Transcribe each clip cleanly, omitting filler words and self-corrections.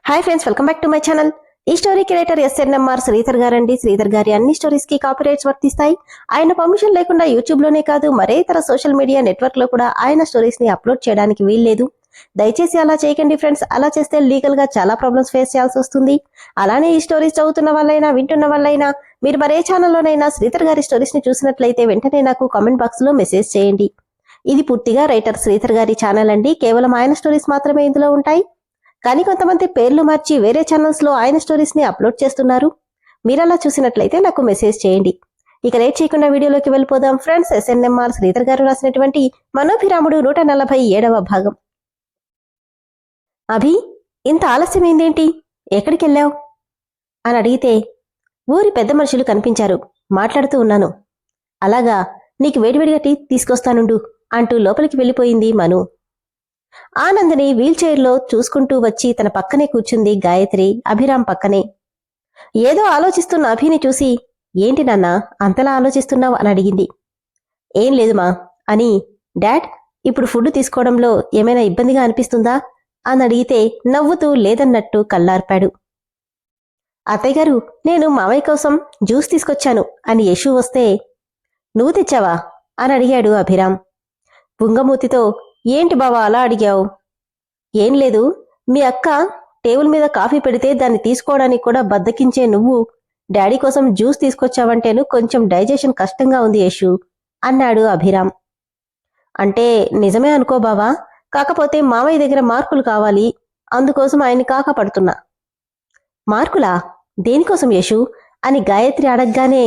Hi friends, welcome back to my channel. ఈ story creator SNMR Sridhar గారండి. శ్రీధర్ గారి అన్ని స్టోరీస్ కి కాపీరైట్స్ వర్తిస్తాయి. ఆయన పర్మిషన్ లేకుండా యూట్యూబ్ లోనే కాదు మరే ఇతర సోషల్ మీడియా నెట్వర్క్ లో కూడా ఆయన స్టోరీస్ ని అప్లోడ్ చేయడానికి వీల్లేదు. దయచేసి అలా చేయకండి ఫ్రెండ్స్. అలా చేస్తే లీగల్ గా చాలా ప్రాబ్లమ్స్ ఫేస్ చేయాల్సి వస్తుంది. అలానే ఈ స్టోరీస్ చదువుతున్న వాళ్ళైనా వింటున్న వాళ్ళైనా మీరు మరే ఛానల్లోనైనా శ్రీధర్ గారి స్టోరీస్ ని చూసినట్లయితే వెంటనే నాకు కామెంట్ బాక్స్ లో మెసేజ్ చేయండి. ఇది పూర్తిగా రైటర్ శ్రీధర్ గారి ఛానల్ అండి. కేవలం ఆయన స్టోరీస్ మాత్రమే ఇందులో ఉంటాయి. కానీ కొంతమంది పేర్లు మార్చి వేరే ఛానల్స్ లో ఆయన స్టోరీస్ ని అప్లోడ్ చేస్తున్నారు. మీరలా చూసినట్లయితే నాకు మెసేజ్ చేయండి. ఇక లేట్ చేయకుండా వీడియోలోకి వెళ్ళిపోదాం ఫ్రెండ్స్. ఎస్ఎన్ఎంఆర్ శ్రీధర్ గారు రాసినటువంటి మనోభిరాముడు 147వ భాగం. అభి, ఇంత ఆలస్యమైందేంటి? ఎక్కడికెళ్ళావు అని అడిగితే, ఊరి పెద్ద మనుషులు కనిపించారు, మాట్లాడుతూ ఉన్నాను. అలాగా, నీకు వేడివేడిగా టీ తీసుకొస్తానుండు అంటూ లోపలికి వెళ్ళిపోయింది మను. ఆనందని వీల్ చైర్లో చూసుకుంటూ వచ్చి తన పక్కనే కూర్చుంది గాయత్రి, అభిరామ్ పక్కనే. ఏదో ఆలోచిస్తున్న అభిని చూసి, ఏంటి నాన్నా అంతలా ఆలోచిస్తున్నావు అని అడిగింది. ఏం లేదుమా అని. డాడ్, ఇప్పుడు ఫుడ్ తీసుకోవడంలో ఏమైనా ఇబ్బందిగా అనిపిస్తుందా అని అడిగితే నవ్వుతూ లేదన్నట్టు కళ్ళార్పాడు. అత్తయ్యగారు, నేను మావయ్య కోసం జ్యూస్ తీసుకొచ్చాను అని యశు వస్తే, నువ్వు తెచ్చావా అని అడిగాడు అభిరామ్. బుంగమూతితో, ఏంటి బావా అలా అడిగావు? ఏం లేదు, మీ అక్క టేబుల్ మీద కాఫీ పెడితే దాన్ని తీసుకోవడానికి కూడా బద్దకించే నువ్వు డాడీ కోసం జ్యూస్ తీసుకొచ్చావంటేను కొంచెం డైజెషన్ కష్టంగా ఉంది యశు అన్నాడు అభిరామ్. అంటే నిజమే అనుకో బావా, కాకపోతే మావయ్య దగ్గర మార్కులు కావాలి, అందుకోసం ఆయన్ని కాకపడుతున్నా. మార్కులా? దేనికోసం యశు అని గాయత్రి అడగగానే,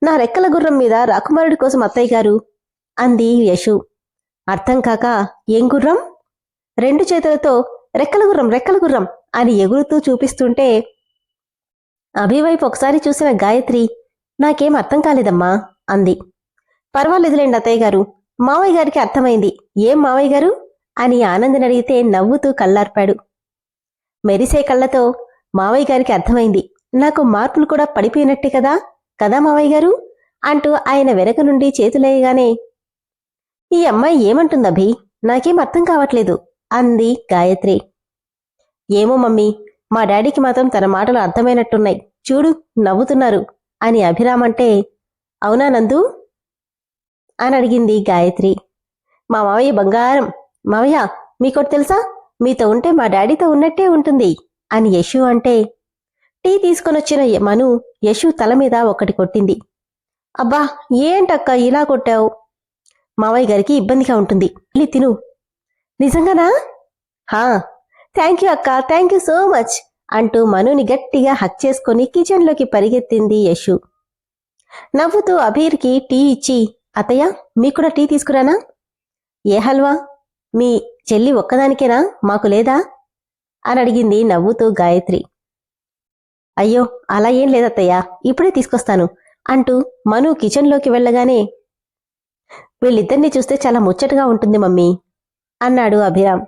నా రెక్కల గుర్రం మీద రాకుమారుడి కోసం అత్తయ్య గారు అంది యశు. అర్థం కాక, ఏం గుర్రం? 2 చేతులతో రెక్కల గుర్రం రెక్కల గుర్రం అని ఎగురుతూ చూపిస్తుంటే అభివైపు ఒకసారి చూసిన గాయత్రి, నాకేం అర్థం కాలేదమ్మా అంది. పర్వాలేదులేండి అత్తయ్య గారు, మావయ్య గారికి అర్థమైంది. ఏం మావయ్య గారు అని ఆనందని అడిగితే నవ్వుతూ కళ్ళార్పాడు. మెరిసే కళ్ళతో, మావయ్య గారికి అర్థమైంది, నాకు మార్కులు కూడా పడిపోయినట్టే కదా కదా మావయ్య గారు అంటూ ఆయన వెనక నుండి చేతులేయగానే, ఈ అమ్మాయి ఏమంటుందభి, నాకేం అర్థం కావట్లేదు అంది గాయత్రి. ఏమో మమ్మీ, మా డాడీకి మాత్రం తన మాటలు అర్థమైనట్టున్నాయి, చూడు నవ్వుతున్నారు అని అభిరామ్ అంటే, అవునా నందు అని అడిగింది గాయత్రి. మా మావయ్య బంగారం. మావయ్య, మీకోటి తెలుసా, మీతో ఉంటే మా డాడీతో ఉన్నట్టే ఉంటుంది అని యశు అంటే, టీ తీసుకొనొచ్చిన మను యశు తల మీద ఒకటి కొట్టింది. అబ్బా, ఏంటక్క ఇలా కొట్టావు? మావయ్య గారికి ఇబ్బందిగా ఉంటుంది, వెళ్ళి తిను. నిజంగానా? హా, థ్యాంక్ యూ అక్క, థ్యాంక్ యూ సో మచ్ అంటూ మనుని గట్టిగా హక్ చేసుకుని కిచెన్లోకి పరిగెత్తింది యశు. నవ్వుతూ అబీర్కి టీ ఇచ్చి, అత్తయ్య మీకు కూడా టీ తీసుకురానా? ఏ హల్వా? మీ చెల్లి ఒక్కదానికేనా, మాకు లేదా అని అడిగింది నవ్వుతూ గాయత్రి. అయ్యో అలా ఏం లేదత్తయ్య, ఇప్పుడే తీసుకొస్తాను అంటూ మను కిచెన్లోకి వెళ్ళగానే, వీళ్ళిద్దరినీ చూస్తే చాలా ముచ్చటగా ఉంటుంది మమ్మీ అన్నాడు అభిరామ్.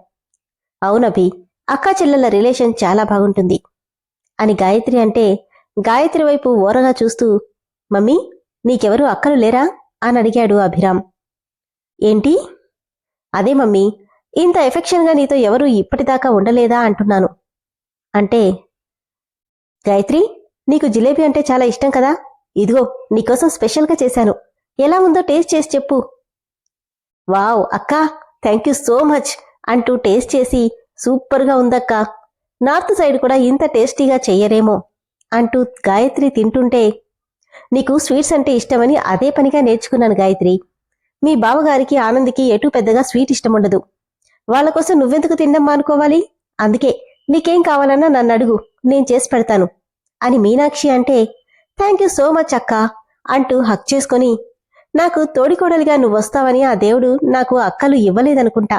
అవునభి, అక్కా చెల్లెల రిలేషన్ చాలా బాగుంటుంది అని గాయత్రి అంటే, గాయత్రి వైపు ఓరగా చూస్తూ, మమ్మీ నీకెవరూ అక్కలు లేరా అని అడిగాడు అభిరామ్. ఏంటి? అదే మమ్మీ, ఇంత ఎఫెక్షన్గా నీతో ఎవరూ ఇప్పటిదాకా ఉండలేదా అంటున్నాను. అంటే, గాయత్రి నీకు జిలేబీ అంటే చాలా ఇష్టం కదా, ఇదిగో నీకోసం స్పెషల్గా చేశాను, ఎలా ఉందో టేస్ట్ చేసి చెప్పు. వావ్ అక్కా, థ్యాంక్ యూ సో మచ్ అంటూ టేస్ట్ చేసి, సూపర్గా ఉందక్కా, నార్త్ సైడ్ కూడా ఇంత టేస్టీగా చెయ్యరేమో అంటూ గాయత్రి తింటుంటే, నీకు స్వీట్స్ అంటే ఇష్టమని అదే పనిగా నేర్చుకున్నాను గాయత్రి. మీ బావగారికి ఆనంద్కి ఎటూ పెద్దగా స్వీట్ ఇష్టముండదు, వాళ్ళ కోసం నువ్వెందుకు తినడం మానుకోవాలి? అందుకే నీకేం కావాలన్నా నన్ను అడుగు, నేను చేసి పెడతాను అని మీనాక్షి అంటే, థ్యాంక్ యూ సో మచ్ అక్కా అంటూ హక్ చేసుకొని, నాకు తోడికోడలిగా నువ్వొస్తావని ఆ దేవుడు నాకు అక్కలు ఇవ్వలేదనుకుంటా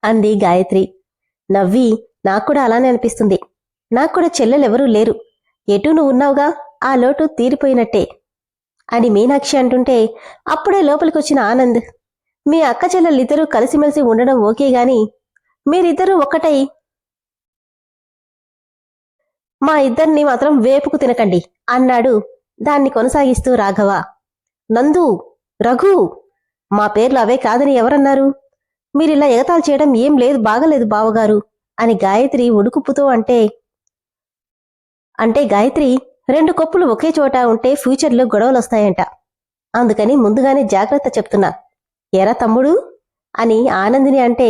అంది గాయత్రి. నవ్వి, నాక్కూడా అలానే అనిపిస్తుంది, నాక్కూడా చెల్లెలెవరూ లేరు, ఎటూ నువ్వు ఉన్నావుగా, ఆ లోటు తీరిపోయినట్టే అని మీనాక్షి అంటుంటే, అప్పుడే లోపలికొచ్చిన ఆనంద్, మీ అక్క చెల్లెలిద్దరూ కలిసిమెలిసి ఉండడం ఓకే గాని మీరిద్దరూ ఒక్కటై మా ఇద్దరిని మాత్రం వేపుకు తినకండి అన్నాడు. దాన్ని కొనసాగిస్తూ రాఘవ, నందు, రఘు, మా పేర్లు అవే కాదని ఎవరన్నారు? మీరిలా ఎగతాలు చేయడం ఏం లేదు, బాగలేదు బావగారు అని గాయత్రి ఉడుకుపుతూ అంటే గాయత్రి 2 కొప్పులు ఒకే చోట ఉంటే ఫ్యూచర్లో గొడవలొస్తాయంట. అందుకని ముందుగానే జాగ్రత్త చెప్తున్నా. ఎరా తమ్ముడు అని ఆనందిని అంతే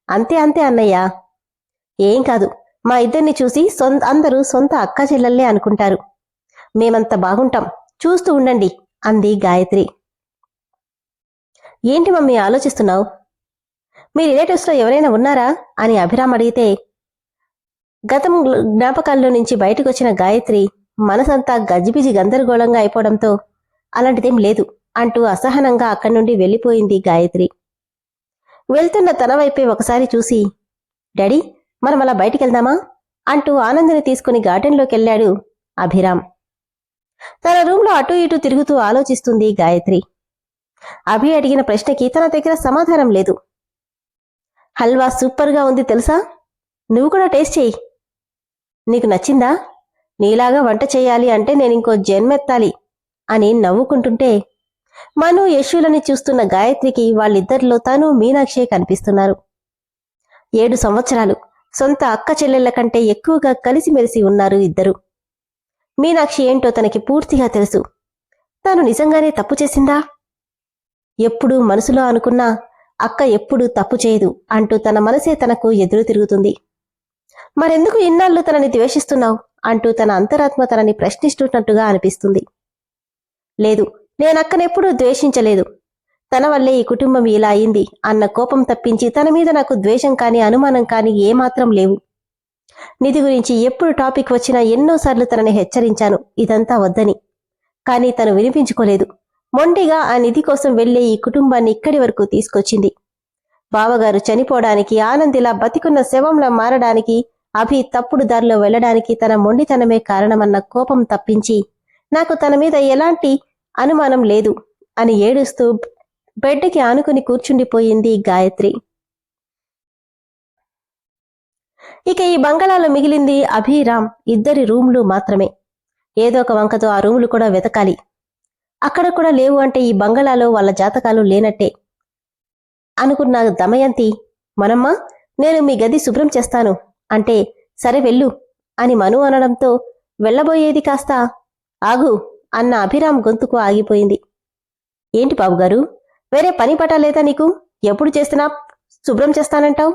అంతే అన్నయ్య. ఏం కాదు, మా ఇద్దరిని చూసి అందరూ సొంత అక్కా చెల్లెల్లే అనుకుంటారు. మేమంత బాగుంటాం, చూస్తూ ఉండండి అంది గాయత్రి. ఏంటి మమ్మీ ఆలోచిస్తున్నావు? మీ రిలేటివ్స్లో ఎవరైనా ఉన్నారా అని అభిరామ్ అడిగితే, గతం జ్ఞాపకాల్లో నుంచి బయటకొచ్చిన గాయత్రి మనసంతా గజిబిజి గందరగోళంగా అయిపోవడంతో అలాంటిదేం లేదు అంటూ అసహనంగా అక్కడి నుండి వెళ్ళిపోయింది గాయత్రి. వెళ్తున్న తన వైపే ఒకసారి చూసి, డాడీ మనం అలా బయటికెళ్దామా అంటూ ఆనందిని తీసుకుని గార్డెన్లోకెళ్లాడు అభిరామ్. తన రూంలో అటూ ఇటూ తిరుగుతూ ఆలోచిస్తుంది గాయత్రి. అభి అడిగిన ప్రశ్నకి తన దగ్గర సమాధానం లేదు. హల్వా సూపర్గా ఉంది తెలుసా, నువ్వు కూడా టేస్ట్ చెయ్యి. నీకు నచ్చిందా? నీలాగా వంట చేయాలి అంటే నేనింకో జన్మెత్తాలి అని నవ్వుకుంటుంటే మను యశులని చూస్తున్న గాయత్రికి వాళ్ళిద్దరిలో తాను మీనాక్షే కనిపిస్తున్నారు. 7 సంవత్సరాలు సొంత అక్క చెల్లెళ్ల కంటే ఎక్కువగా కలిసిమెలిసి ఉన్నారు ఇద్దరు. మీనాక్షి ఏంటో తనకి పూర్తిగా తెలుసు. తాను నిజంగానే తప్పు చేసిందా? ఎప్పుడూ మనసులో అనుకున్నా అక్క ఎప్పుడూ తప్పు చేయదు అంటూ తన మనసే తనకు ఎదురు తిరుగుతుంది. మరెందుకు ఇన్నాళ్ళు తనని ద్వేషిస్తున్నావు అంటూ తన అంతరాత్మ తనని ప్రశ్నిస్తున్నట్టుగా అనిపిస్తుంది. లేదు, నేనక్కనెప్పుడూ ద్వేషించలేదు. తన వల్లే ఈ కుటుంబం ఇలా అయింది అన్న కోపం తప్పించి తన మీద నాకు ద్వేషం కాని అనుమానం కాని ఏమాత్రం లేవు. నిధి గురించి ఎప్పుడు టాపిక్ వచ్చినా ఎన్నోసార్లు తనని హెచ్చరించాను ఇదంతా వద్దని. కానీ తను వినిపించుకోలేదు. మొండిగా ఆ నిధి కోసం వెళ్లే ఈ కుటుంబాన్ని ఇక్కడి వరకు తీసుకొచ్చింది. బావగారు చనిపోవడానికి, ఆనందిలా బతికున్న శవంలా మారడానికి, అభి తప్పుడు దారిలో వెళ్లడానికి తన మొండితనమే కారణమన్న కోపం తప్పించి నాకు తన మీద ఎలాంటి అనుమానం లేదు అని ఏడుస్తూ బెడ్కి ఆనుకుని కూర్చుండిపోయింది గాయత్రి. ఇక ఈ బంగళాలో మిగిలింది అభిరామ్ ఇద్దరి రూమ్లు మాత్రమే. ఏదో ఒక వంకతో ఆ రూములు కూడా వెతకాలి. అక్కడ కూడా లేవు అంటే ఈ బంగళాలో వాళ్ళ జాతకాలు లేనట్టే అనుకున్న దమయంతి, మనమ్మా నేను మీ గది శుభ్రం చేస్తాను అంటే, సరే వెళ్ళు అని మను అనడంతో వెళ్లబోయేది కాస్త ఆగు అన్న అభిరామ్ గొంతుకు ఆగిపోయింది. ఏంటి బాబుగారు, వేరే పని పట్టలేదా నీకు? ఎప్పుడు చేస్తున్నా శుభ్రం చేస్తానంటావు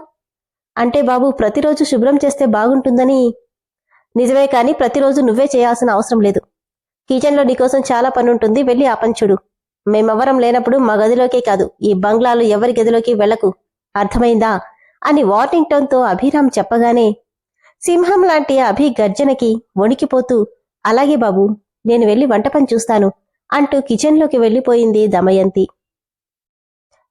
అంటే, బాబు ప్రతిరోజు శుభ్రం చేస్తే బాగుంటుందని. నిజమే, కాని ప్రతిరోజు నువ్వే చేయాల్సిన అవసరం లేదు. కిచెన్లో నీకోసం చాలా పనుంటుంది, వెళ్ళి ఆ పని చూడు. మేమెవ్వరం లేనప్పుడు మా గదిలోకే కాదు, ఈ బంగ్లాలో ఎవరి గదిలోకి వెళ్లకు, అర్థమైందా అని వార్నింగ్ టోన్తో అభిరామ్ చెప్పగానే సింహం లాంటి అభి గర్జనకి వణికిపోతూ, అలాగే బాబు, నేను వెళ్లి వంట పని చూస్తాను అంటూ కిచెన్లోకి వెళ్లిపోయింది దమయంతి.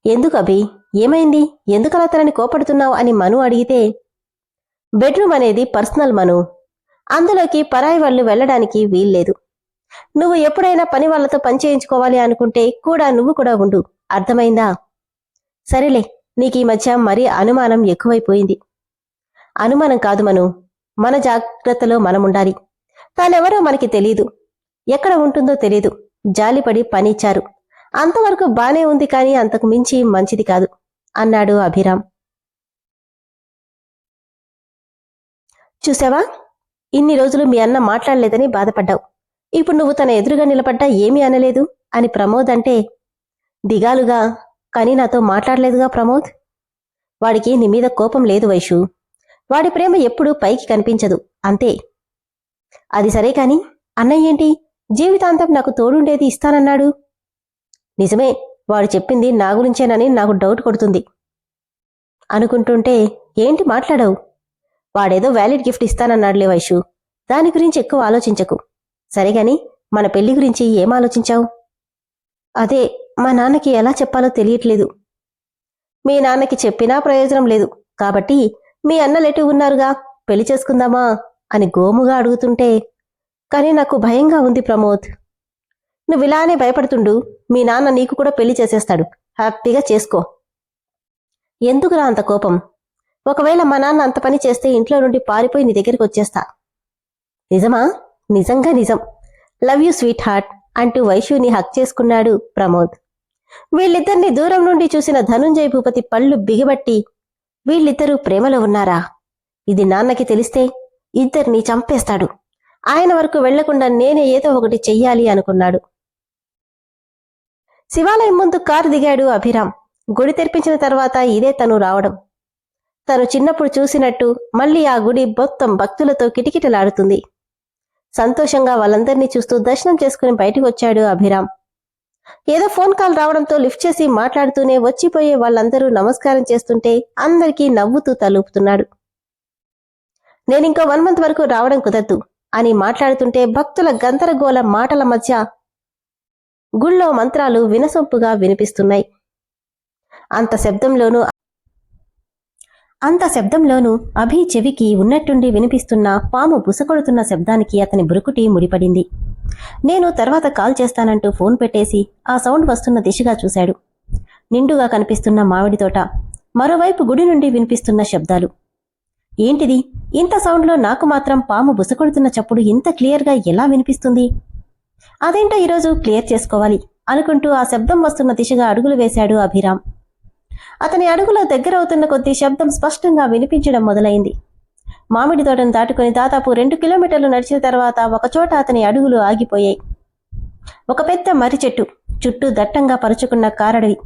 ఎందుకు అభి, ఏమైంది? ఎందుకలా తనని కోపడుతున్నావు అని మను అడిగితే, బెడ్రూమ్ అనేది పర్సనల్ మను, అందులోకి పరాయి వాళ్లు వెళ్లడానికి వీల్లేదు. నువ్వు ఎప్పుడైనా పని వాళ్లతో పని చేయించుకోవాలి అనుకుంటే కూడా నువ్వు కూడా ఉండు, అర్థమైందా? సరేలే, నీకీ మధ్య మరీ అనుమానం ఎక్కువైపోయింది. అనుమానం కాదు మను, మన జాగ్రత్తలో మనముండాలి. తానెవరో మనకి తెలీదు, ఎక్కడ ఉంటుందో తెలీదు. జాలిపడి పనిచ్చారు, అంతవరకు బానే ఉంది, కానీ అంతకు మించి మంచిది కాదు అన్నాడు అభిరామ్. చూసావా, ఇన్ని రోజులు మీ అన్న మాట్లాడలేదని బాధపడ్డావు. ఇప్పుడు నువ్వు తన ఎదురుగా నిలబడ్డా ఏమీ అనలేదు అని ప్రమోద్ అంటే దిగాలుగా, కానీ నాతో మాట్లాడలేదుగా ప్రమోద్. వాడికి నీ మీద కోపం లేదు వైషు, వాడి ప్రేమ ఎప్పుడూ పైకి కనిపించదు, అంతే. అది సరే కాని అన్నయ్యేంటి జీవితాంతం నాకు తోడుండేది ఇస్తానన్నాడు? నిజమే, వాడు చెప్పింది నా గురించేనని నాకు డౌట్ కొడుతుంది అనుకుంటుంటే, ఏంటి మాట్లాడావు? వాడేదో వ్యాలిడ్ గిఫ్ట్ ఇస్తానన్నాడులే వైషు, దాని గురించి ఎక్కువ ఆలోచించకు. సరేగాని మన పెళ్లి గురించి ఏం ఆలోచించావు? అదే, మా నాన్నకి ఎలా చెప్పాలో తెలియట్లేదు. మీ నాన్నకి చెప్పినా ప్రయోజనం లేదు కాబట్టి మీ అన్నలెటు ఉన్నారుగా, పెళ్లి చేసుకుందామా అని గోముగా అడుగుతుంటే, కానీ నాకు భయంగా ఉంది ప్రమోద్. నువ్విలానే భయపడుతుండు, మీ నాన్న నీకు కూడా పెళ్లి చేసేస్తాడు, హ్యాపీగా చేసుకో. ఎందుకురా అంత కోపం? ఒకవేళ మా నాన్న అంత పని చేస్తే ఇంట్లో నుండి పారిపోయి నీ దగ్గరికి వచ్చేస్తా. నిజమా? నిజంగా నిజం. లవ్ యూ స్వీట్ హార్ట్ అంటూ వైషుని హక్ చేసుకున్నాడు ప్రమోద్. వీళ్ళిద్దరిని దూరం నుండి చూసిన ధనుంజయ భూపతి పళ్ళు బిగబట్టి, వీళ్ళిద్దరూ ప్రేమలో ఉన్నారా? ఇది నాన్నకి తెలిస్తే ఇద్దరిని చంపేస్తాడు. ఆయన వరకు వెళ్లకుండా నేనే ఏదో ఒకటి చెయ్యాలి అనుకున్నాడు. శివాలయం ముందు కారు దిగాడు అభిరామ్. గుడి తెరిపించిన తర్వాత ఇదే తను రావడం. తను చిన్నప్పుడు చూసినట్టు మళ్లీ ఆ గుడి మొత్తం భక్తులతో కిటకిటలాడుతుంది. సంతోషంగా వాళ్ళందరినీ చూస్తూ దర్శనం చేసుకుని బయటకు వచ్చాడు అభిరామ్. ఏదో ఫోన్ కాల్ రావడంతో లిఫ్ట్ చేసి మాట్లాడుతూనే వచ్చిపోయే వాళ్ళందరూ నమస్కారం చేస్తుంటే అందరికీ నవ్వుతూ తలూపుతున్నాడు. నేనింకో 1 month వరకు రావడం కుదరదు అని మాట్లాడుతుంటే భక్తుల గందరగోళ మాటల మధ్య గుళ్ళో మంత్రాలు వినసొంపుగా వినిపిస్తున్నాయి. అంత శబ్దంలోనూ అభి చెవికి ఉన్నట్టుండి వినిపిస్తున్న పాము బుసకొడుతున్న శబ్దానికి అతని బురుకుటి ముడిపడింది. నేను తర్వాత కాల్ చేస్తానంటూ ఫోన్ పెట్టేసి ఆ సౌండ్ వస్తున్న దిశగా చూశాడు. నిండుగా కనిపిస్తున్న మామిడి తోట, మరోవైపు గుడి నుండి వినిపిస్తున్న శబ్దాలు. ఏంటిది, ఇంత సౌండ్లో నాకు మాత్రం పాము బుసకొడుతున్న చప్పుడు ఇంత క్లియర్గా ఎలా వినిపిస్తుంది? అదేంటో ఈరోజు క్లియర్ చేసుకోవాలి అనుకుంటూ ఆ శబ్దం వస్తున్న దిశగా అడుగులు వేశాడు అభిరామ్. అతని అడుగులో దగ్గరవుతున్న కొద్దీ శబ్దం స్పష్టంగా వినిపించడం మొదలైంది. మామిడి తోటను దాటుకుని దాదాపు 2 కిలోమీటర్లు నడిచిన తర్వాత ఒకచోట అతని అడుగులు ఆగిపోయాయి. ఒక పెద్ద మర్రి చెట్టు, చుట్టూ దట్టంగా పరుచుకున్న కారడవి.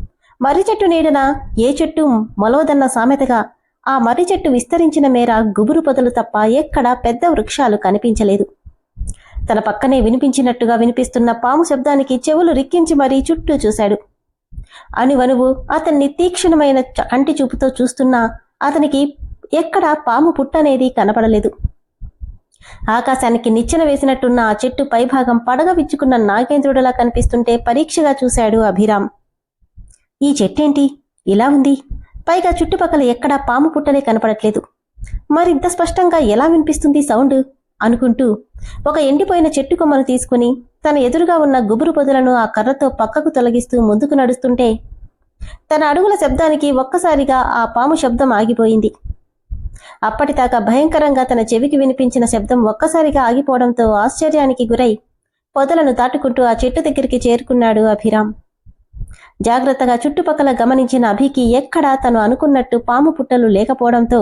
మర్రి చెట్టు నీడన ఏ చెట్టు మొలవదన్న సామెతగా ఆ మర్రి చెట్టు విస్తరించిన మేర గుబురు పొదలు తప్ప ఎక్కడా పెద్ద వృక్షాలు కనిపించలేదు. తన పక్కనే వినిపించినట్టుగా వినిపిస్తున్న పాము శబ్దానికి చెవులు రిక్కించి మరీ చుట్టూ చూశాడు. అణువణువు అతన్ని తీక్షణమైన కంటి చూపుతో చూస్తున్నా అతనికి ఎక్కడా పాము పుట్టనేది కనపడలేదు. ఆకాశానికి నిచ్చెన వేసినట్టున్న ఆ చెట్టు పైభాగం పడగ విచ్చుకున్న నాగేంద్రుడిలా కనిపిస్తుంటే పరీక్షగా చూశాడు అభిరామ్. ఈ చెట్టేంటి ఇలా ఉంది? పైగా చుట్టుపక్కల ఎక్కడా పాము పుట్టలే కనపడట్లేదు. మరింత స్పష్టంగా ఎలా వినిపిస్తుంది సౌండ్ అనుకుంటూ ఒక ఎండిపోయిన చెట్టు కొమ్మను తీసుకుని తన ఎదురుగా ఉన్న గుబురు పొదలను ఆ కర్రతో పక్కకు తొలగిస్తూ ముందుకు నడుస్తుంటే తన అడుగుల శబ్దానికి ఒక్కసారిగా ఆ పాము శబ్దం ఆగిపోయింది. అప్పటిదాకా భయంకరంగా తన చెవికి వినిపించిన శబ్దం ఒక్కసారిగా ఆగిపోవడంతో ఆశ్చర్యానికి గురై పొదలను దాటుకుంటూ ఆ చెట్టు దగ్గరికి చేరుకున్నాడు అభిరామ్. జాగ్రత్తగా చుట్టుపక్కల గమనించిన అభికి ఎక్కడా తను అనుకున్నట్టు పాము పుట్టలు లేకపోవడంతో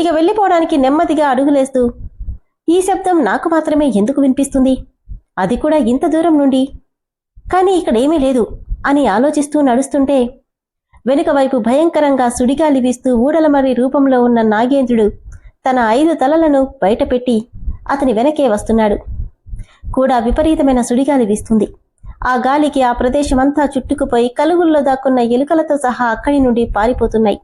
ఇక వెళ్ళిపోవడానికి నెమ్మదిగా అడుగులేస్తూ ఈ శబ్దం నాకు మాత్రమే ఎందుకు వినిపిస్తుంది, అది కూడా ఇంత దూరం నుండి, కానీ ఇక్కడేమీ లేదు అని ఆలోచిస్తూ నడుస్తుంటే వెనుక వైపు భయంకరంగా సుడిగాలి వీస్తూ ఊడలమర్రి రూపంలో ఉన్న నాగేంద్రుడు తన 5 తలలను బయటపెట్టి అతని వెనకే వస్తున్నాడు. కూడా విపరీతమైన సుడిగాలి వీస్తుంది. ఆ గాలికి ఆ ప్రదేశమంతా చుట్టుకుపోయి కలుగుల్లో దాక్కున్న ఎలుకలతో సహా అక్కడి నుండి పారిపోతున్నాయి.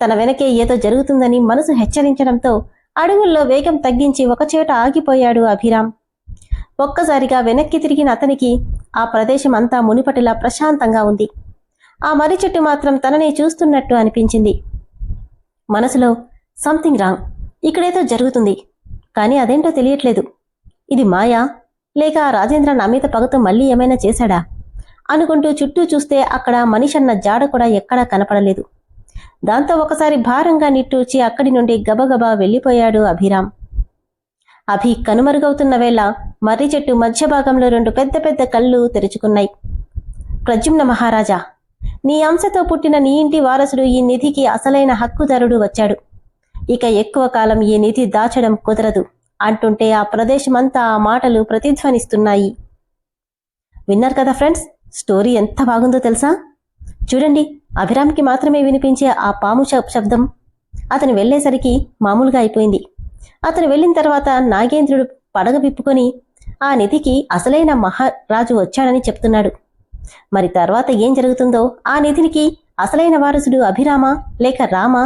తన వెనకే ఏదో జరుగుతుందని మనసు హెచ్చరించడంతో అడుగుల్లో వేగం తగ్గించి ఒకచోట ఆగిపోయాడు అభిరామ్. ఒక్కసారిగా వెనక్కి తిరిగిన అతనికి ఆ ప్రదేశం అంతా మునిపటిలా ప్రశాంతంగా ఉంది. ఆ మర్రి చెట్టు మాత్రం తననే చూస్తున్నట్టు అనిపించింది. మనసులో సంథింగ్ రాంగ్, ఇక్కడేదో జరుగుతుంది, కానీ అదేంటో తెలియట్లేదు. ఇది మాయా, లేక ఆ రాజేంద్ర నా మీద పగతో మళ్ళీ ఏమైనా చేశాడా అనుకుంటూ చుట్టూ చూస్తే అక్కడ మనిషన్న జాడ కూడా ఎక్కడా కనపడలేదు. దాంతో ఒకసారి భారంగా నిట్టూర్చి అక్కడి నుండి గబగబా వెళ్ళిపోయాడు అభిరామ్. అభి కనుమరుగవుతున్న వేళ మర్రి చెట్టు మధ్య భాగంలో 2 పెద్ద పెద్ద కళ్ళు తెరుచుకున్నాయి. ప్రద్యుమ్న మహారాజా, నీ అంశతో పుట్టిన నీ ఇంటి వారసుడు ఈ నిధికి అసలైన హక్కుదారుడు వచ్చాడు. ఇక ఎక్కువ కాలం ఈ నిధి దాచడం కుదరదు అంటుంటే ఆ ప్రదేశమంతా ఆ మాటలు ప్రతిధ్వనిస్తున్నాయి. విన్నారు కదా ఫ్రెండ్స్, స్టోరీ ఎంత బాగుందో తెలుసా? చూడండి, అభిరామ్కి మాత్రమే వినిపించే ఆ పాము శబ్దం అతను వెళ్లేసరికి మామూలుగా అయిపోయింది. అతను వెళ్ళిన తర్వాత నాగేంద్రుడు పడగ విప్పుకొని ఆ నిధికి అసలైన మహారాజు వచ్చాడని చెప్తున్నాడు. మరి తర్వాత ఏం జరుగుతుందో, ఆ నిధికి అసలైన వారసుడు అభిరామా లేక రామా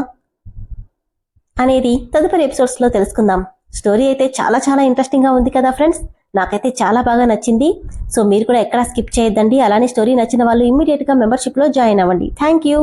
అనేది తదుపరి ఎపిసోడ్స్లో తెలుసుకుందాం. స్టోరీ అయితే చాలా చాలా ఇంట్రెస్టింగ్గా ఉంది కదా ఫ్రెండ్స్. నాకైతే చాలా బాగా నచ్చింది. సో మీరు కూడా ఎక్కడా స్కిప్ చేయొద్దండి. అలానే స్టోరీ నచ్చిన వాళ్ళు ఇమ్మీడియట్గా మెంబర్షిప్లో జాయిన్ అవ్వండి. Thank you.